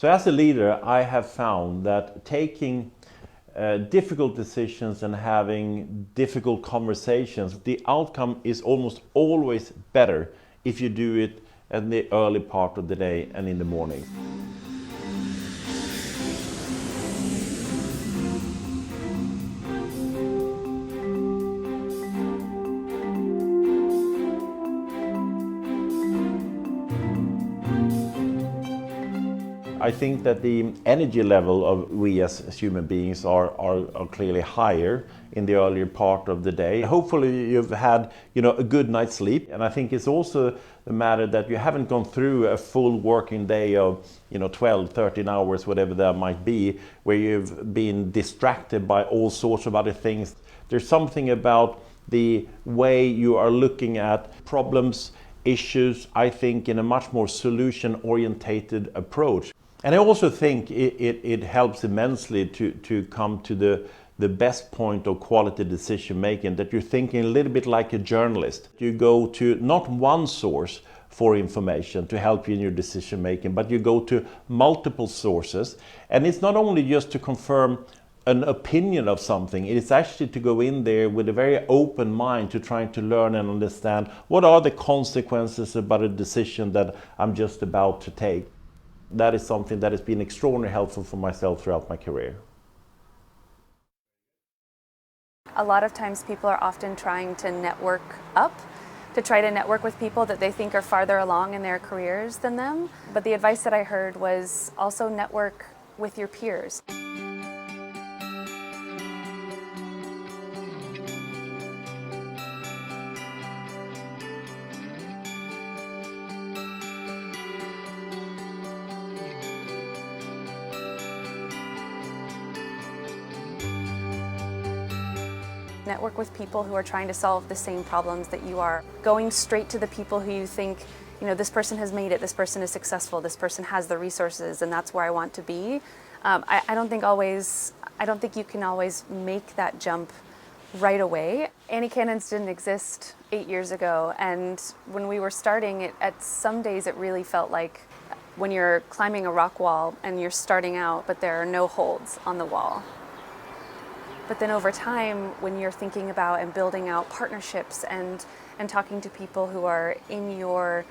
So as a leader, I have found that taking difficult decisions and having difficult conversations, the outcome is almost always better if you do it in the early part of the day and in the morning. I think that the energy level of we as human beings are clearly higher in the earlier part of the day. Hopefully you've had a good night's sleep, and I think it's also the matter that you haven't gone through a full working day of 12, 13 hours, whatever that might be, where you've been distracted by all sorts of other things. There's something about the way you are looking at problems, issues, I think, in a much more solution-orientated approach. And I also think it helps immensely to come to the best point of quality decision making, that you're thinking a little bit like a journalist. You go to not one source for information to help you in your decision making, but you go to multiple sources. And it's not only just to confirm an opinion of something, it is actually to go in there with a very open mind to trying to learn and understand what are the consequences about a decision that I'm just about to take. That is something that has been extraordinarily helpful for myself throughout my career. A lot of times people are often trying to network up, to try to network with people that they think are farther along in their careers than them. But the advice that I heard was also network with your peers. Network with people who are trying to solve the same problems that you are. Going straight to the people who you think, this person has made it, this person is successful, this person has the resources, and that's where I want to be. I don't think you can always make that jump right away. Annie Cannons didn't exist 8 years ago, and when we were starting, at some days it really felt like when you're climbing a rock wall and you're starting out, but there are no holds on the wall. But then over time, when you're thinking about and building out partnerships and talking to people who are in your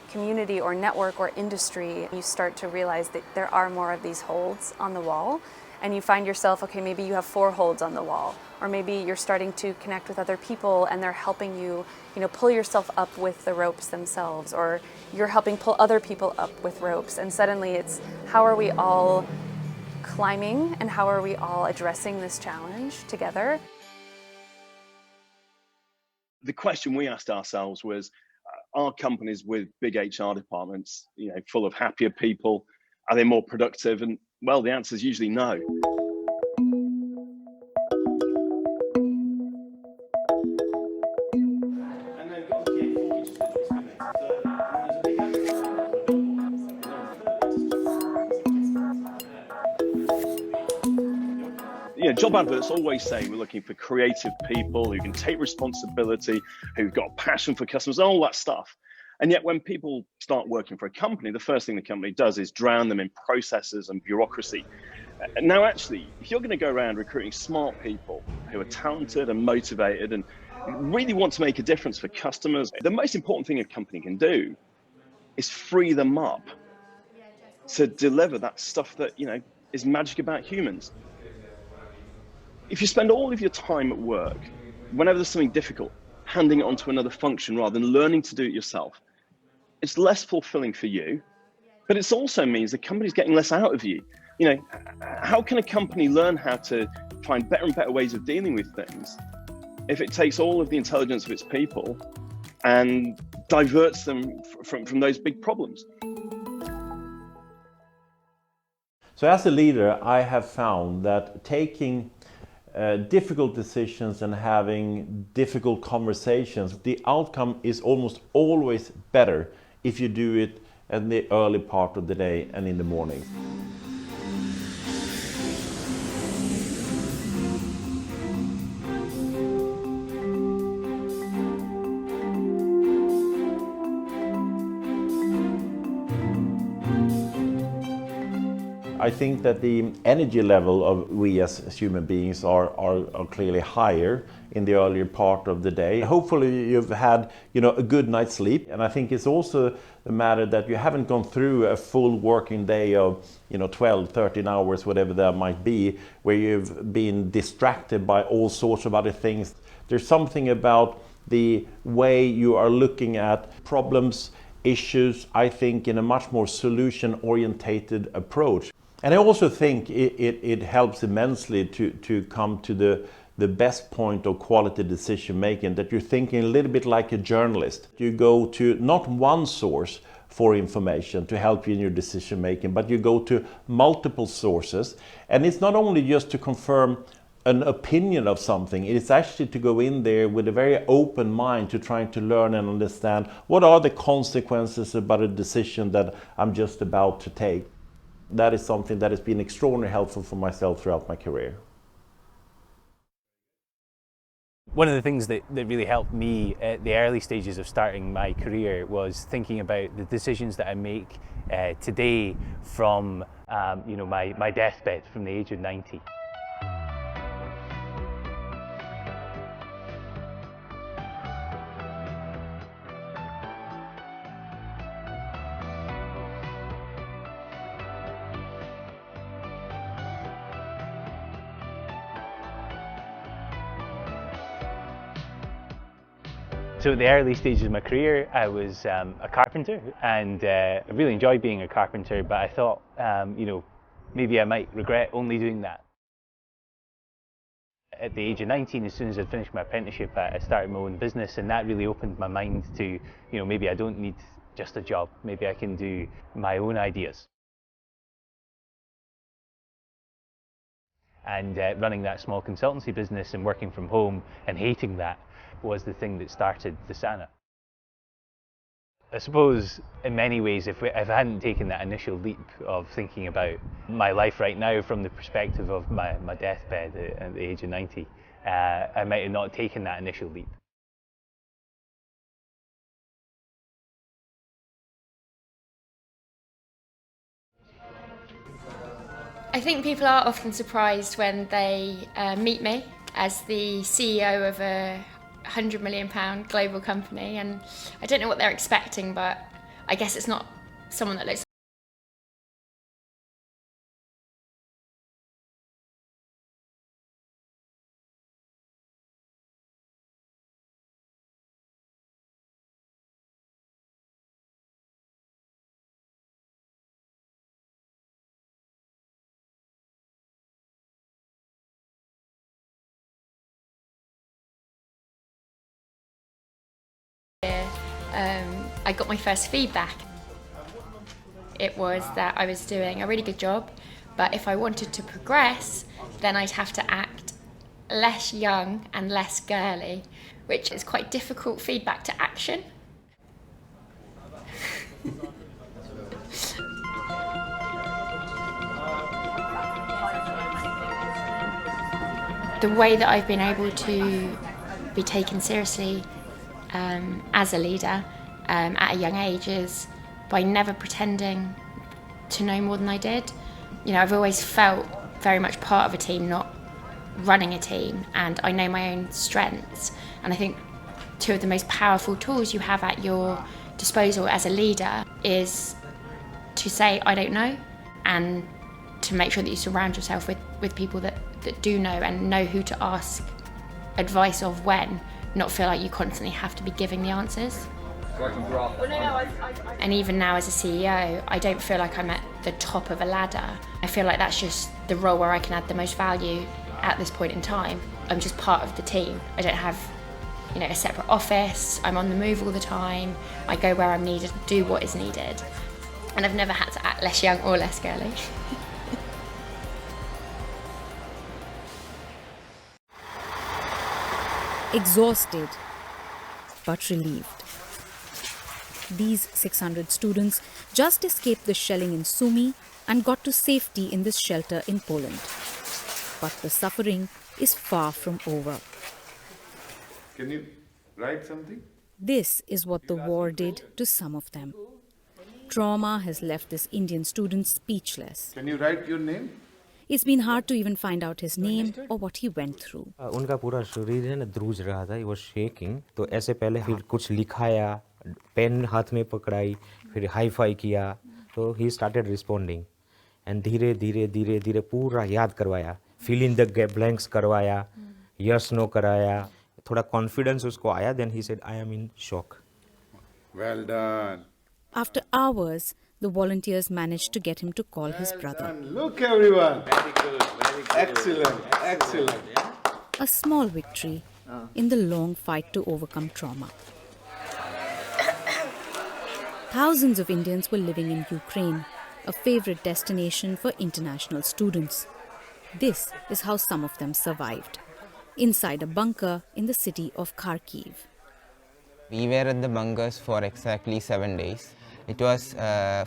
community or network or industry, you start to realize that there are more of these holds on the wall. And you find yourself, okay, maybe you have 4 holds on the wall. Or maybe you're starting to connect with other people and they're helping you, pull yourself up with the ropes themselves. Or you're helping pull other people up with ropes. And suddenly it's, how are we all climbing and how are we all addressing this challenge together? The question we asked ourselves was, are companies with big HR departments, full of happier people, are they more productive? And well, the answer is usually no. Job adverts always say we're looking for creative people who can take responsibility, who've got passion for customers, all that stuff. And yet when people start working for a company, the first thing the company does is drown them in processes and bureaucracy. Now, actually, if you're going to go around recruiting smart people who are talented and motivated and really want to make a difference for customers, the most important thing a company can do is free them up to deliver that stuff that, is magic about humans. If you spend all of your time at work, whenever there's something difficult, handing it on to another function rather than learning to do it yourself, it's less fulfilling for you, but it also means the company's getting less out of you. How can a company learn how to find better and better ways of dealing with things if it takes all of the intelligence of its people and diverts them from those big problems? So as a leader, I have found that taking difficult decisions and having difficult conversations, the outcome is almost always better if you do it in the early part of the day and in the morning. I think that the energy level of we as human beings are clearly higher in the earlier part of the day. Hopefully you've had a good night's sleep, and I think it's also the matter that you haven't gone through a full working day of 12, 13 hours, whatever that might be, where you've been distracted by all sorts of other things. There's something about the way you are looking at problems, issues, I think, in a much more solution-orientated approach. And I also think it helps immensely to come to the best point of quality decision making, that you're thinking a little bit like a journalist. You go to not one source for information to help you in your decision making, but you go to multiple sources. And it's not only just to confirm an opinion of something, it's actually to go in there with a very open mind to trying to learn and understand what are the consequences about a decision that I'm just about to take. That is something that has been extraordinarily helpful for myself throughout my career. One of the things that really helped me at the early stages of starting my career was thinking about the decisions that I make today from my deathbed from the age of 90. So at the early stages of my career, I was a carpenter, and I really enjoyed being a carpenter, but I thought, maybe I might regret only doing that. At the age of 19, as soon as I'd finished my apprenticeship, I started my own business, and that really opened my mind to, maybe I don't need just a job, maybe I can do my own ideas. And running that small consultancy business and working from home and hating that was the thing that started the Sana. I suppose in many ways, if I hadn't taken that initial leap of thinking about my life right now from the perspective of my deathbed at the age of 90, I might have not taken that initial leap. I think people are often surprised when they meet me as the CEO of a £100 million global company, and I don't know what they're expecting, but I guess it's not someone that looks I got my first feedback. It was that I was doing a really good job, but if I wanted to progress, then I'd have to act less young and less girly, which is quite difficult feedback to action. The way that I've been able to be taken seriously as a leader at a young age is by never pretending to know more than I did. I've always felt very much part of a team, not running a team, and I know my own strengths. And I think two of the most powerful tools you have at your disposal as a leader is to say, I don't know, and to make sure that you surround yourself with people that do know and know who to ask advice of when, not feel like you constantly have to be giving the answers. And even now as a CEO, I don't feel like I'm at the top of a ladder. I feel like that's just the role where I can add the most value at this point in time. I'm just part of the team. I don't have, a separate office. I'm on the move all the time. I go where I'm needed, do what is needed. And I've never had to act less young or less girly. Exhausted, but relieved. These 600 students just escaped the shelling in Sumy and got to safety in this shelter in Poland. But the suffering is far from over. Can you write something? This is what the war did to some of them. Trauma has left this Indian student speechless. Can you write your name? It's been hard to even find out his name or what he went through. उनका पूरा शरीर है ना ध्रुज रहा था, he was shaking. तो ऐसे पहले फिर कुछ लिखाया, पेन हाथ में पकड़ाई, फिर हाई फाई किया, तो he started responding. And धीरे धीरे धीरे धीरे पूरा याद करवाया, fill in the blanks करवाया, yes no कराया, थोड़ा confidence उसको आया, then he said I am in shock. Well done. After hours, the volunteers managed to get him to call his brother. Look everyone. Very good, very good. Excellent, excellent. A small victory in the long fight to overcome trauma. Thousands of Indians were living in Ukraine, a favorite destination for international students. This is how some of them survived, inside a bunker in the city of Kharkiv. We were at the bunkers for exactly 7 days. It was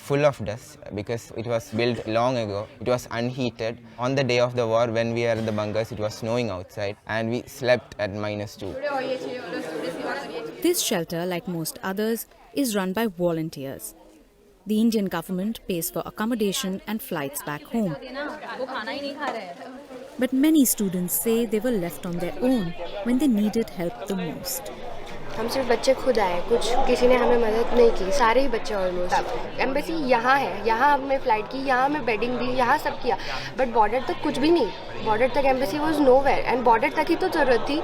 full of dust because it was built long ago. It was unheated. On the day of the war, when we were at the bunkers, it was snowing outside and we slept at -2. This shelter, like most others, is run by volunteers. The Indian government pays for accommodation and flights back home. But many students say they were left on their own when they needed help the most. हम सिर्फ बच्चे खुद आए, कुछ किसी ने हमें मदद नहीं की, सारे ही बच्चे ऑलमोस्ट। एम्बेसी यहाँ है, यहाँ हमने फ्लाइट की, यहाँ हमें बेडिंग दी, यहाँ सब किया, बट बॉर्डर तक कुछ भी नहीं। बॉर्डर तक embassy was nowhere and border तक ही तो ज़रूरत थी,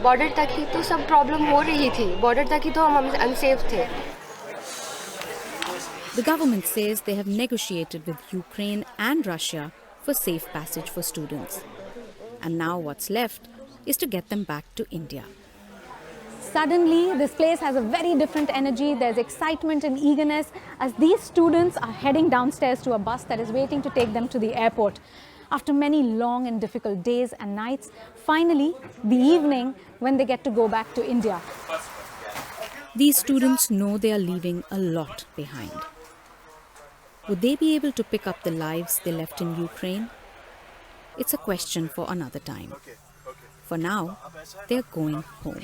बॉर्डर तक ही तो सब प्रॉब्लम हो रही थी, बॉर्डर तक ही तो हम अनसेफ थे। The government says they have negotiated with Ukraine and Russia for safe passage for students. And now what's left is to get them back to India. Suddenly, this place has a very different energy. There's excitement and eagerness as these students are heading downstairs to a bus that is waiting to take them to the airport. After many long and difficult days and nights, finally, the evening when they get to go back to India. These students know they are leaving a lot behind. Would they be able to pick up the lives they left in Ukraine? It's a question for another time. For now, they're going home.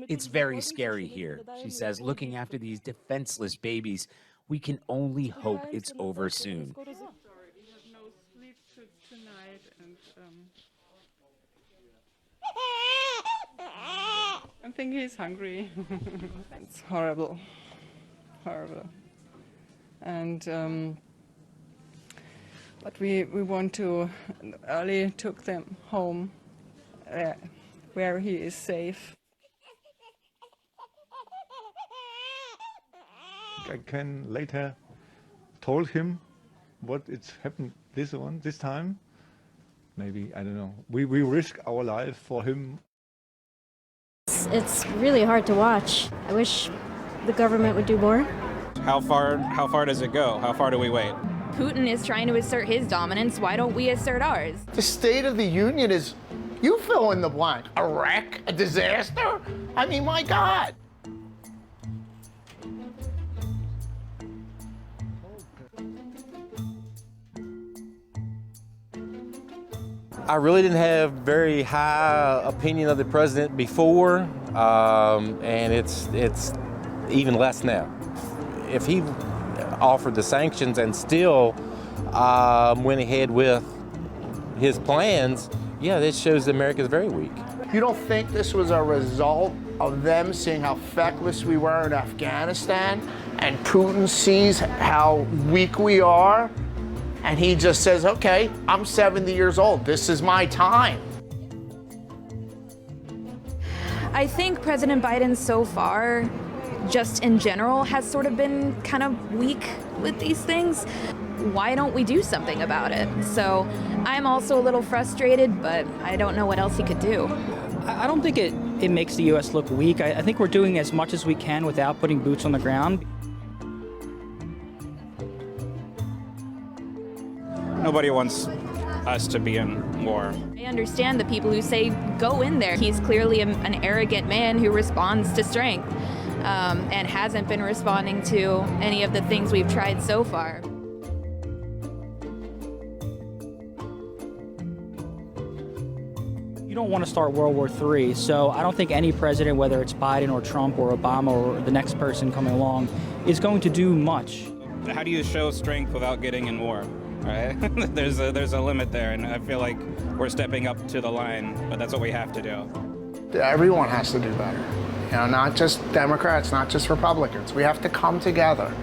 It's very scary here, she says, looking after these defenseless babies. We can only hope it's over soon. I think he's hungry. It's horrible, horrible. And but we want to early took them home where he is safe. I can later told him what it's happened this time. Maybe, I don't know. We risk our life for him. It's really hard to watch. I wish the government would do more. How far does it go? How far do we wait? Putin is trying to assert his dominance. Why don't we assert ours? The State of the Union is, you fill in the blank. A wreck? A disaster? I mean, my God. I really didn't have very high opinion of the president before, and it's even less now. If he offered the sanctions and still went ahead with his plans, yeah, this shows that America is very weak. You don't think this was a result of them seeing how feckless we were in Afghanistan, and Putin sees how weak we are, and he just says, okay, I'm 70 years old, this is my time. I think President Biden so far, just in general, has sort of been kind of weak with these things. Why don't we do something about it? So I'm also a little frustrated, but I don't know what else he could do. I don't think it makes the U.S. look weak. I think we're doing as much as we can without putting boots on the ground. Nobody wants us to be in war. I understand the people who say go in there. He's clearly an arrogant man who responds to strength and hasn't been responding to any of the things we've tried so far. You don't want to start World War III, so I don't think any president, whether it's Biden or Trump or Obama or the next person coming along, is going to do much. How do you show strength without getting in war? Right? there's a limit there, and I feel like we're stepping up to the line, but that's what we have to do. Everyone has to do better. You know, not just Democrats, not just Republicans. We have to come together.